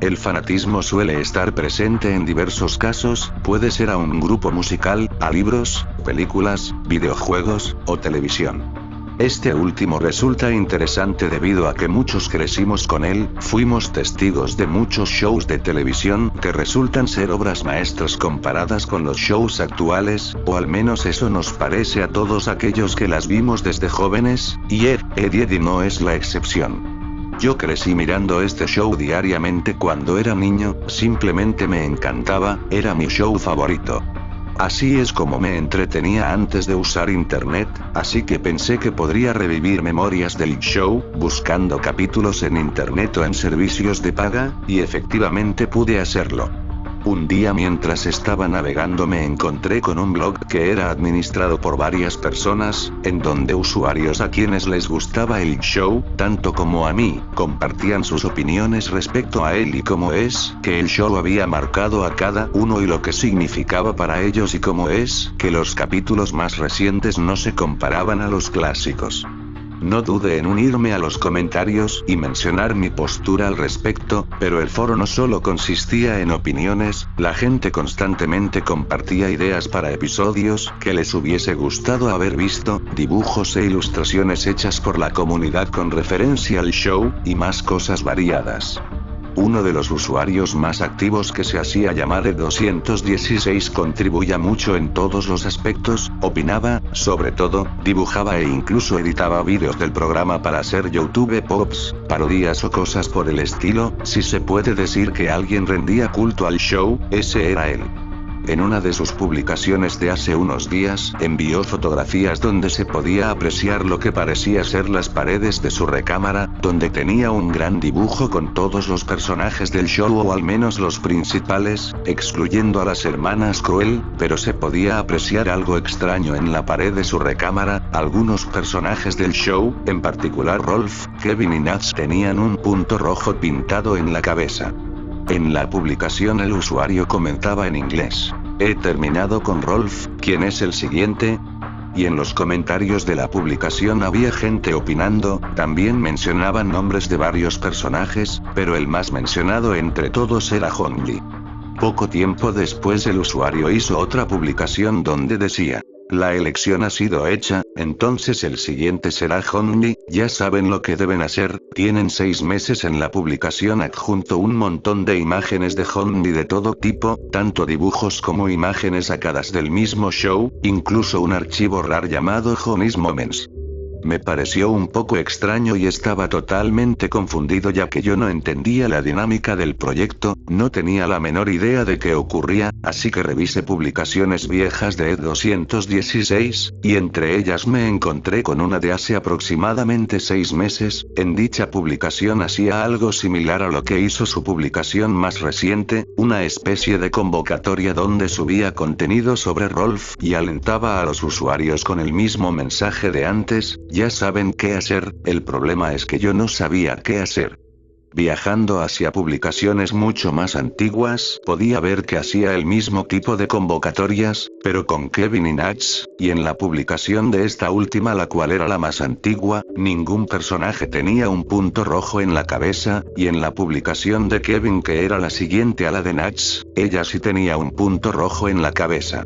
El fanatismo suele estar presente en diversos casos, puede ser a un grupo musical, a libros, películas, videojuegos, o televisión. Este último resulta interesante debido a que muchos crecimos con él, fuimos testigos de muchos shows de televisión que resultan ser obras maestras comparadas con los shows actuales, o al menos eso nos parece a todos aquellos que las vimos desde jóvenes, y Ed, Eddie no es la excepción. Yo crecí mirando este show diariamente cuando era niño, simplemente me encantaba, era mi show favorito. Así es como me entretenía antes de usar internet, así que pensé que podría revivir memorias del show, buscando capítulos en internet o en servicios de paga, y efectivamente pude hacerlo. Un día mientras estaba navegando me encontré con un blog que era administrado por varias personas, en donde usuarios a quienes les gustaba el show, tanto como a mí, compartían sus opiniones respecto a él y cómo es que el show había marcado a cada uno y lo que significaba para ellos y cómo es que los capítulos más recientes no se comparaban a los clásicos. No dudé en unirme a los comentarios y mencionar mi postura al respecto, pero el foro no solo consistía en opiniones, la gente constantemente compartía ideas para episodios que les hubiese gustado haber visto, dibujos e ilustraciones hechas por la comunidad con referencia al show, y más cosas variadas. Uno de los usuarios más activos que se hacía llamar Ed216 contribuía mucho en todos los aspectos, opinaba, sobre todo, dibujaba e incluso editaba vídeos del programa para hacer YouTube Pops, parodias o cosas por el estilo. Si se puede decir que alguien rendía culto al show, ese era él. En una de sus publicaciones de hace unos días, envió fotografías donde se podía apreciar lo que parecía ser las paredes de su recámara, donde tenía un gran dibujo con todos los personajes del show o al menos los principales, excluyendo a las hermanas Cruel, pero se podía apreciar algo extraño en la pared de su recámara. Algunos personajes del show, en particular Rolf, Kevin y Nats, tenían un punto rojo pintado en la cabeza. En la publicación el usuario comentaba en inglés: "He terminado con Rolf, ¿quién es el siguiente?". Y en los comentarios de la publicación había gente opinando, también mencionaban nombres de varios personajes, pero el más mencionado entre todos era Honli. Poco tiempo después el usuario hizo otra publicación donde decía: "La elección ha sido hecha, entonces el siguiente será Honli, ya saben lo que deben hacer". Tienen 6 meses en la publicación adjunto un montón de imágenes de Honli de todo tipo, tanto dibujos como imágenes sacadas del mismo show, incluso un archivo RAR llamado Honey's Moments. Me pareció un poco extraño y estaba totalmente confundido ya que yo no entendía la dinámica del proyecto, no tenía la menor idea de qué ocurría, así que revisé publicaciones viejas de Ed216, y entre ellas me encontré con una de hace aproximadamente 6 meses. En dicha publicación hacía algo similar a lo que hizo su publicación más reciente, una especie de convocatoria donde subía contenido sobre Rolf y alentaba a los usuarios con el mismo mensaje de antes: ya saben qué hacer. El problema es que yo no sabía qué hacer. Viajando hacia publicaciones mucho más antiguas, podía ver que hacía el mismo tipo de convocatorias, pero con Kevin y Nats, y en la publicación de esta última, la cual era la más antigua, ningún personaje tenía un punto rojo en la cabeza, y en la publicación de Kevin, que era la siguiente a la de Nats, ella sí tenía un punto rojo en la cabeza.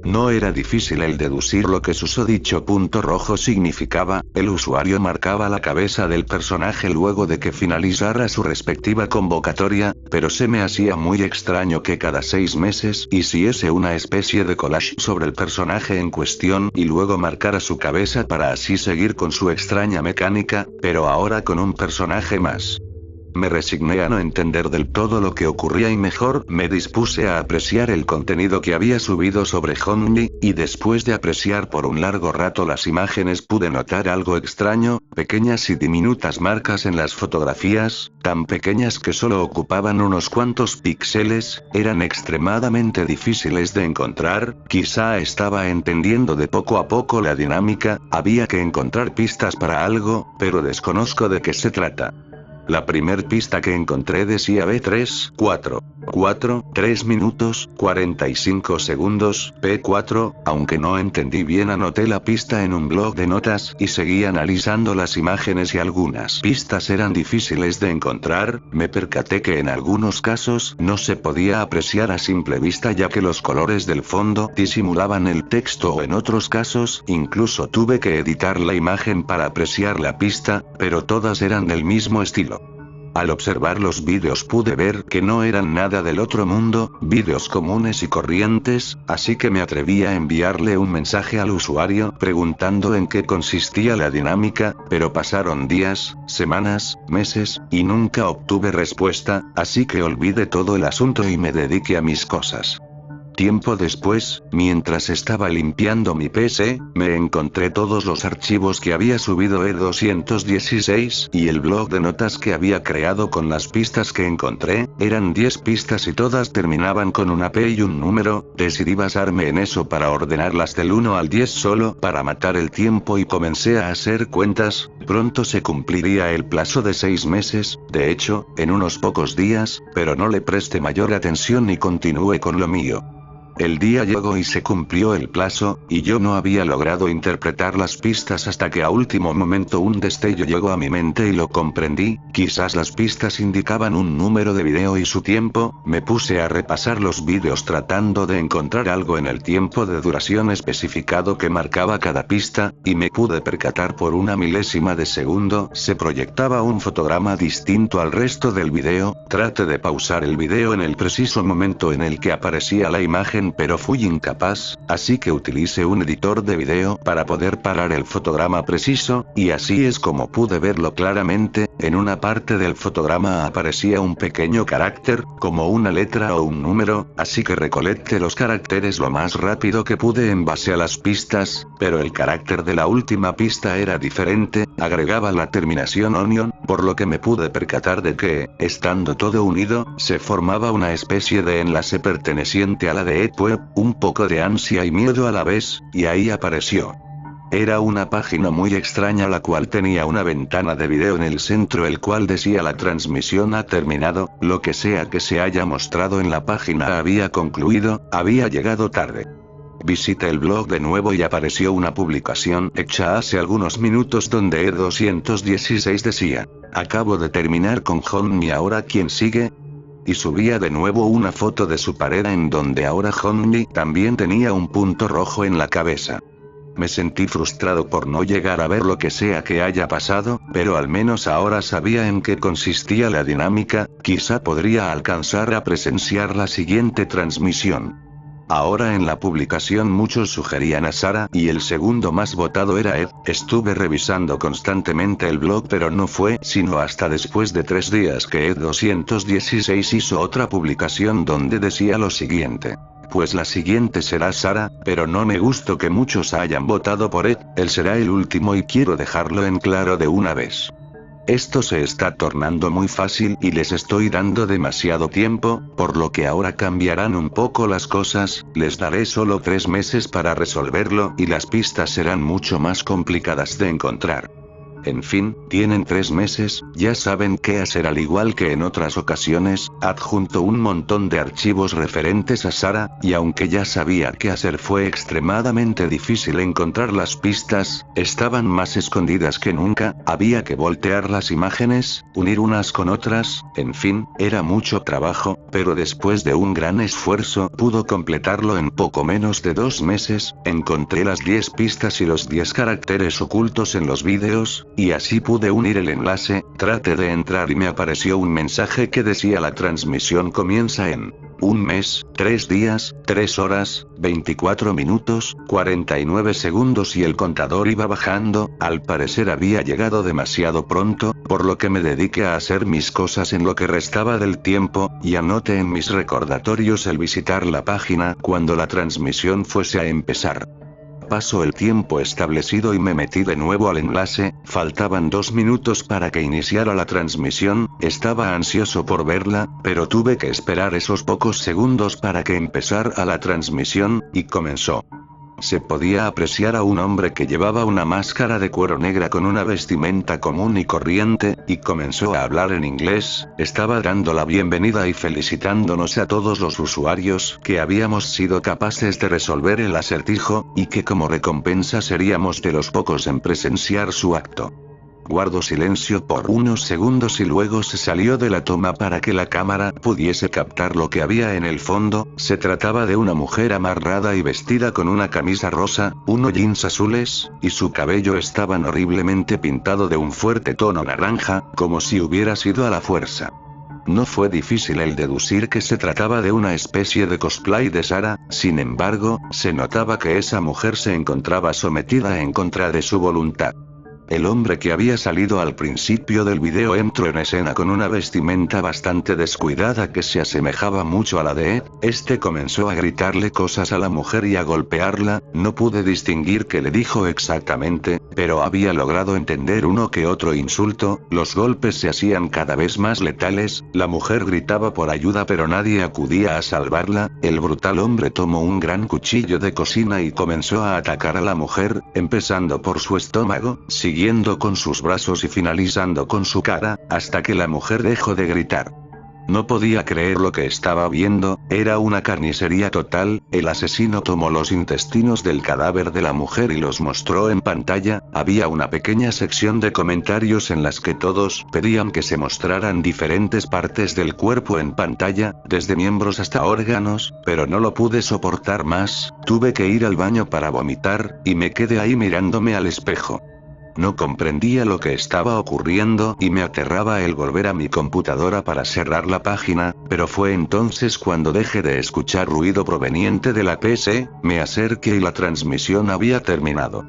No era difícil el deducir lo que susodicho punto rojo significaba. El usuario marcaba la cabeza del personaje luego de que finalizara su respectiva convocatoria, pero se me hacía muy extraño que cada 6 meses hiciese una especie de collage sobre el personaje en cuestión y luego marcara su cabeza para así seguir con su extraña mecánica, pero ahora con un personaje más. Me resigné a no entender del todo lo que ocurría y mejor me dispuse a apreciar el contenido que había subido sobre Honli, y después de apreciar por un largo rato las imágenes pude notar algo extraño: pequeñas y diminutas marcas en las fotografías, tan pequeñas que solo ocupaban unos cuantos píxeles, eran extremadamente difíciles de encontrar. Quizá estaba entendiendo de poco a poco la dinámica, había que encontrar pistas para algo, pero desconozco de qué se trata. La primer pista que encontré decía B3, 4. 4, 3 minutos, 45 segundos, P4, aunque no entendí bien anoté la pista en un blog de notas y seguí analizando las imágenes y algunas pistas eran difíciles de encontrar, me percaté que en algunos casos no se podía apreciar a simple vista ya que los colores del fondo disimulaban el texto o en otros casos incluso tuve que editar la imagen para apreciar la pista, pero todas eran del mismo estilo. Al observar los vídeos pude ver que no eran nada del otro mundo, vídeos comunes y corrientes, así que me atreví a enviarle un mensaje al usuario preguntando en qué consistía la dinámica, pero pasaron días, semanas, meses, y nunca obtuve respuesta, así que olvidé todo el asunto y me dediqué a mis cosas. Tiempo después, mientras estaba limpiando mi PC, me encontré todos los archivos que había subido E216 y el blog de notas que había creado con las pistas que encontré, eran 10 pistas y todas terminaban con una P y un número, decidí basarme en eso para ordenarlas del 1 al 10 solo para matar el tiempo y comencé a hacer cuentas, pronto se cumpliría el plazo de 6 meses, de hecho, en unos pocos días, pero no le presté mayor atención y continué con lo mío. El día llegó y se cumplió el plazo, y yo no había logrado interpretar las pistas hasta que a último momento un destello llegó a mi mente y lo comprendí, quizás las pistas indicaban un número de video y su tiempo, me puse a repasar los vídeos tratando de encontrar algo en el tiempo de duración especificado que marcaba cada pista, y me pude percatar por una milésima de segundo se proyectaba un fotograma distinto al resto del video, traté de pausar el video en el preciso momento en el que aparecía la imagen pero fui incapaz, así que utilicé un editor de video para poder parar el fotograma preciso, y así es como pude verlo claramente, en una parte del fotograma aparecía un pequeño carácter, como una letra o un número, así que recolecté los caracteres lo más rápido que pude en base a las pistas, pero el carácter de la última pista era diferente, agregaba la terminación onion, por lo que me pude percatar de que, estando todo unido, se formaba una especie de enlace perteneciente a la de EdWeb, un poco de ansia y miedo a la vez, y ahí apareció. Era una página muy extraña la cual tenía una ventana de video en el centro el cual decía la transmisión ha terminado, lo que sea que se haya mostrado en la página había concluido, había llegado tarde. Visité el blog de nuevo y apareció una publicación hecha hace algunos minutos donde E216 decía, acabo de terminar con Honmi ahora ¿quién sigue? Y subía de nuevo una foto de su pared en donde ahora Honmi también tenía un punto rojo en la cabeza. Me sentí frustrado por no llegar a ver lo que sea que haya pasado, pero al menos ahora sabía en qué consistía la dinámica, quizá podría alcanzar a presenciar la siguiente transmisión. Ahora en la publicación muchos sugerían a Sara y el segundo más votado era Ed, estuve revisando constantemente el blog pero no fue sino hasta después de 3 días que Ed216 hizo otra publicación donde decía lo siguiente. Pues la siguiente será Sara, pero no me gustó que muchos hayan votado por Ed, él será el último y quiero dejarlo en claro de una vez. Esto se está tornando muy fácil y les estoy dando demasiado tiempo, por lo que ahora cambiarán un poco las cosas, les daré solo 3 meses para resolverlo y las pistas serán mucho más complicadas de encontrar. En fin, tienen 3 meses, ya saben qué hacer al igual que en otras ocasiones, adjunto un montón de archivos referentes a Sara, y aunque ya sabía qué hacer fue extremadamente difícil encontrar las pistas, estaban más escondidas que nunca, había que voltear las imágenes, unir unas con otras, en fin, era mucho trabajo, pero después de un gran esfuerzo pudo completarlo en poco menos de 2 meses, encontré las 10 pistas y los 10 caracteres ocultos en los vídeos, y así pude unir el enlace, traté de entrar y me apareció un mensaje que decía la transmisión comienza en 1 mes, 3 días, 3 horas, 24 minutos, 49 segundos y el contador iba bajando, al parecer había llegado demasiado pronto, por lo que me dediqué a hacer mis cosas en lo que restaba del tiempo, y anoté en mis recordatorios el visitar la página cuando la transmisión fuese a empezar. Pasó el tiempo establecido y me metí de nuevo al enlace, faltaban 2 minutos para que iniciara la transmisión, estaba ansioso por verla, pero tuve que esperar esos pocos segundos para que empezara la transmisión, y comenzó. se podía apreciar a un hombre que llevaba una máscara de cuero negra con una vestimenta común y corriente, y comenzó a hablar en inglés. Estaba dando la bienvenida y felicitándonos a todos los usuarios que habíamos sido capaces de resolver el acertijo, y que como recompensa seríamos de los pocos en presenciar su acto. Guardó silencio por unos segundos y luego se salió de la toma para que la cámara pudiese captar lo que había en el fondo. Se trataba de una mujer amarrada y vestida con una camisa rosa, unos jeans azules, y su cabello estaba horriblemente pintado de un fuerte tono naranja, como si hubiera sido a la fuerza. No fue difícil el deducir que se trataba de una especie de cosplay de Sarah, sin embargo, se notaba que esa mujer se encontraba sometida en contra de su voluntad. El hombre que había salido al principio del video entró en escena con una vestimenta bastante descuidada que se asemejaba mucho a la de Ed. Este comenzó a gritarle cosas a la mujer y a golpearla. No pude distinguir qué le dijo exactamente, pero había logrado entender uno que otro insulto. Los golpes se hacían cada vez más letales, la mujer gritaba por ayuda pero nadie acudía a salvarla. El brutal hombre tomó un gran cuchillo de cocina y comenzó a atacar a la mujer, empezando por su estómago, siguiendo con sus brazos y finalizando con su cara, hasta que la mujer dejó de gritar. No podía creer lo que estaba viendo, era una carnicería total. El asesino tomó los intestinos del cadáver de la mujer y los mostró en pantalla. Había una pequeña sección de comentarios en las que todos pedían que se mostraran diferentes partes del cuerpo en pantalla, desde miembros hasta órganos, pero no lo pude soportar más, tuve que ir al baño para vomitar, y me quedé ahí mirándome al espejo. No comprendía lo que estaba ocurriendo y me aterraba el volver a mi computadora para cerrar la página, pero fue entonces cuando dejé de escuchar ruido proveniente de la PC, me acerqué y la transmisión había terminado.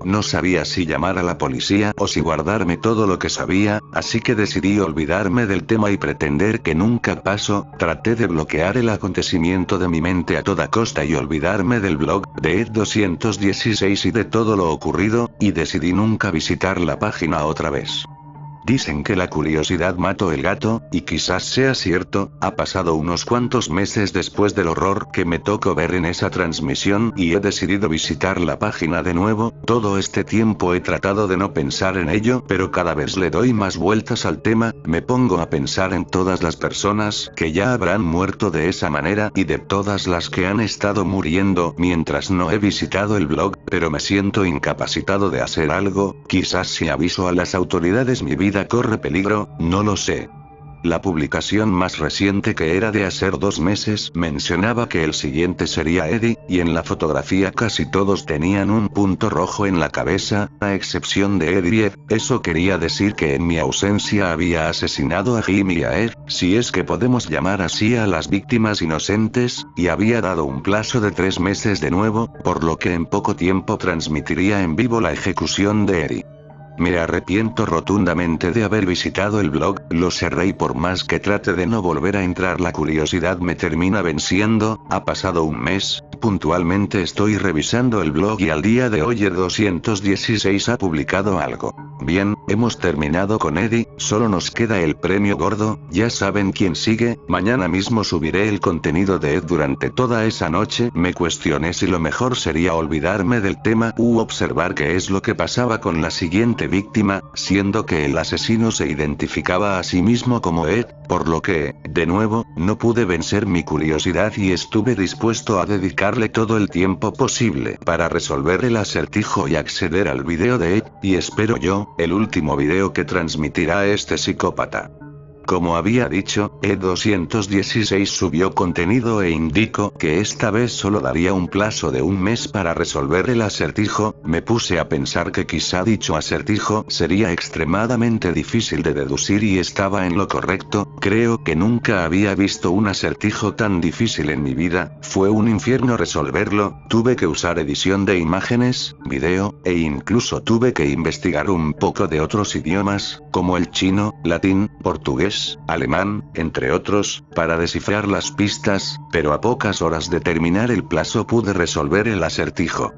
No sabía si llamar a la policía o si guardarme todo lo que sabía, así que decidí olvidarme del tema y pretender que nunca pasó. Traté de bloquear el acontecimiento de mi mente a toda costa y olvidarme del blog de Ed 216 y de todo lo ocurrido, y decidí nunca visitar la página otra vez. Dicen que la curiosidad mató el gato, y quizás sea cierto. Ha pasado unos cuantos meses después del horror que me tocó ver en esa transmisión y he decidido visitar la página de nuevo. Todo este tiempo he tratado de no pensar en ello, pero cada vez le doy más vueltas al tema. Me pongo a pensar en todas las personas que ya habrán muerto de esa manera y de todas las que han estado muriendo mientras no he visitado el blog, pero me siento incapacitado de hacer algo. Quizás si aviso a las autoridades mi vida corre peligro, no lo sé. La publicación más reciente, que era de hace 2 meses, mencionaba que el siguiente sería Eddie, y en la fotografía casi todos tenían un punto rojo en la cabeza, a excepción de Eddie. Eso quería decir que en mi ausencia había asesinado a Jimmy y a Ed, si es que podemos llamar así a las víctimas inocentes, y había dado un plazo de 3 meses de nuevo, por lo que en poco tiempo transmitiría en vivo la ejecución de Eddie. Me arrepiento rotundamente de haber visitado el blog, lo cerré y por más que trate de no volver a entrar la curiosidad me termina venciendo. Ha pasado un mes, puntualmente estoy revisando el blog y al día de hoy Ed 216 ha publicado algo. Bien, hemos terminado con Eddie, solo nos queda el premio gordo, ya saben quién sigue. Mañana mismo subiré el contenido de Ed. Durante toda esa noche me cuestioné si lo mejor sería olvidarme del tema u observar qué es lo que pasaba con la siguiente víctima, siendo que el asesino se identificaba a sí mismo como Ed, por lo que, de nuevo, no pude vencer mi curiosidad y estuve dispuesto a dedicarle todo el tiempo posible para resolver el acertijo y acceder al video de Ed, y espero yo, el último video que transmitirá este psicópata. Como había dicho, Ed 216 subió contenido e indicó que esta vez solo daría un plazo de 1 mes para resolver el acertijo. Me puse a pensar que quizá dicho acertijo sería extremadamente difícil de deducir y estaba en lo correcto. Creo que nunca había visto un acertijo tan difícil en mi vida, fue un infierno resolverlo. Tuve que usar edición de imágenes, video, e incluso tuve que investigar un poco de otros idiomas, como el chino, latín, portugués, alemán, entre otros, para descifrar las pistas, pero a pocas horas de terminar el plazo pude resolver el acertijo.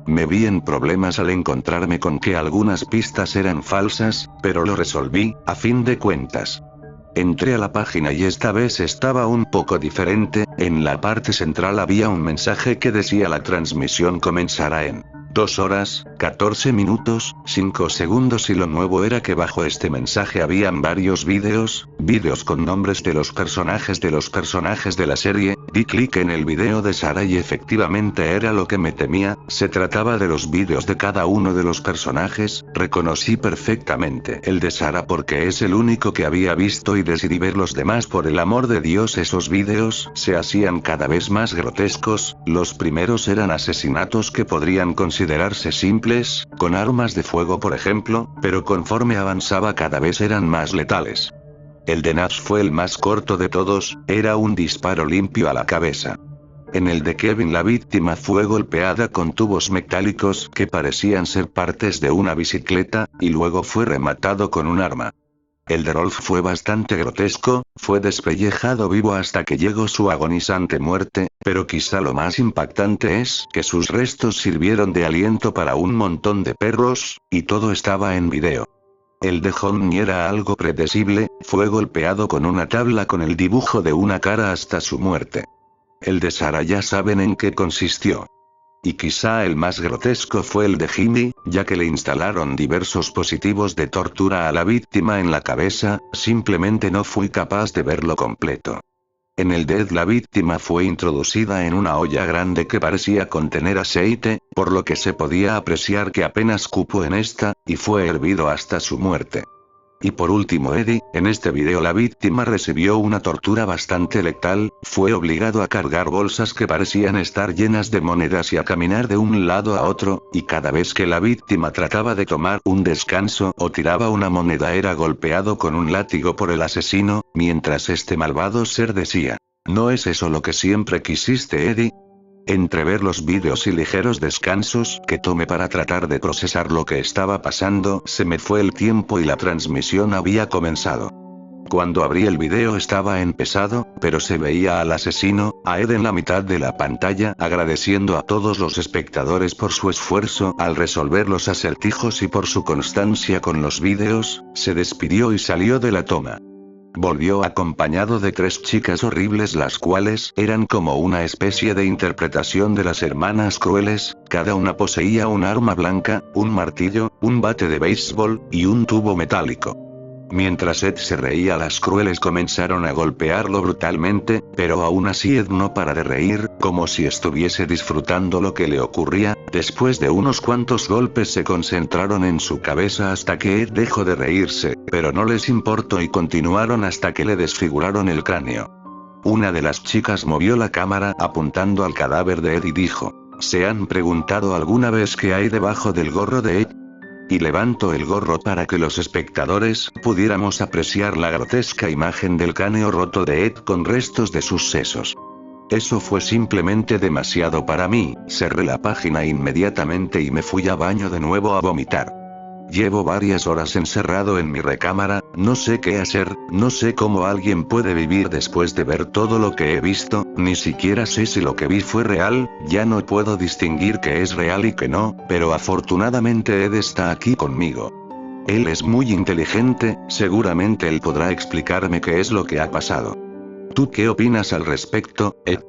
Me vi en problemas al encontrarme con que algunas pistas eran falsas, pero lo resolví, a fin de cuentas. Entré a la página y esta vez estaba un poco diferente. En la parte central había un mensaje que decía: la transmisión comenzará en 2 horas, 14 minutos, 5 segundos, y lo nuevo era que bajo este mensaje habían varios vídeos con nombres de los personajes de la serie. Di clic en el video de Sara y efectivamente era lo que me temía, se trataba de los vídeos de cada uno de los personajes. Reconocí perfectamente el de Sara porque es el único que había visto y decidí ver los demás. Por el amor de Dios, esos vídeos se hacían cada vez más grotescos. Los primeros eran asesinatos que podrían considerarse simples, con armas de fuego por ejemplo, pero conforme avanzaba cada vez eran más letales. El de Nash fue el más corto de todos, era un disparo limpio a la cabeza. En el de Kevin la víctima fue golpeada con tubos metálicos que parecían ser partes de una bicicleta, y luego fue rematado con un arma. El de Rolf fue bastante grotesco, fue despellejado vivo hasta que llegó su agonizante muerte, pero quizá lo más impactante es que sus restos sirvieron de aliento para un montón de perros, y todo estaba en video. El de Honey era algo predecible, fue golpeado con una tabla con el dibujo de una cara hasta su muerte. El de Sara ya saben en qué consistió. Y quizá el más grotesco fue el de Jimmy, ya que le instalaron diversos dispositivos de tortura a la víctima en la cabeza. Simplemente no fui capaz de verlo completo. En el de Ed la víctima fue introducida en una olla grande que parecía contener aceite, por lo que se podía apreciar que apenas cupo en esta, y fue hervido hasta su muerte. Y por último Eddie, en este video la víctima recibió una tortura bastante letal, fue obligado a cargar bolsas que parecían estar llenas de monedas y a caminar de un lado a otro, y cada vez que la víctima trataba de tomar un descanso o tiraba una moneda era golpeado con un látigo por el asesino, mientras este malvado ser decía: ¿no es eso lo que siempre quisiste, Eddie? Entre ver los vídeos y ligeros descansos que tomé para tratar de procesar lo que estaba pasando, se me fue el tiempo y la transmisión había comenzado. Cuando abrí el video estaba empezado, pero se veía al asesino, a Ed en la mitad de la pantalla, agradeciendo a todos los espectadores por su esfuerzo al resolver los acertijos y por su constancia con los vídeos. Se despidió y salió de la toma. Volvió acompañado de 3 chicas horribles, las cuales eran como una especie de interpretación de las hermanas crueles. Cada una poseía un arma blanca, un martillo, un bate de béisbol, y un tubo metálico. Mientras Ed se reía, las crueles comenzaron a golpearlo brutalmente, pero aún así Ed no para de reír, como si estuviese disfrutando lo que le ocurría. Después de unos cuantos golpes se concentraron en su cabeza hasta que Ed dejó de reírse, pero no les importó y continuaron hasta que le desfiguraron el cráneo. Una de las chicas movió la cámara apuntando al cadáver de Ed y dijo: ¿se han preguntado alguna vez qué hay debajo del gorro de Ed? Y levantó el gorro para que los espectadores pudiéramos apreciar la grotesca imagen del cráneo roto de Ed con restos de sus sesos. Eso fue simplemente demasiado para mí. Cerré la página inmediatamente y me fui a baño de nuevo a vomitar. Llevo varias horas encerrado en mi recámara, no sé qué hacer, no sé cómo alguien puede vivir después de ver todo lo que he visto, ni siquiera sé si lo que vi fue real. Ya no puedo distinguir qué es real y qué no, pero afortunadamente Ed está aquí conmigo. Él es muy inteligente, seguramente él podrá explicarme qué es lo que ha pasado. ¿Tú qué opinas al respecto, Ed?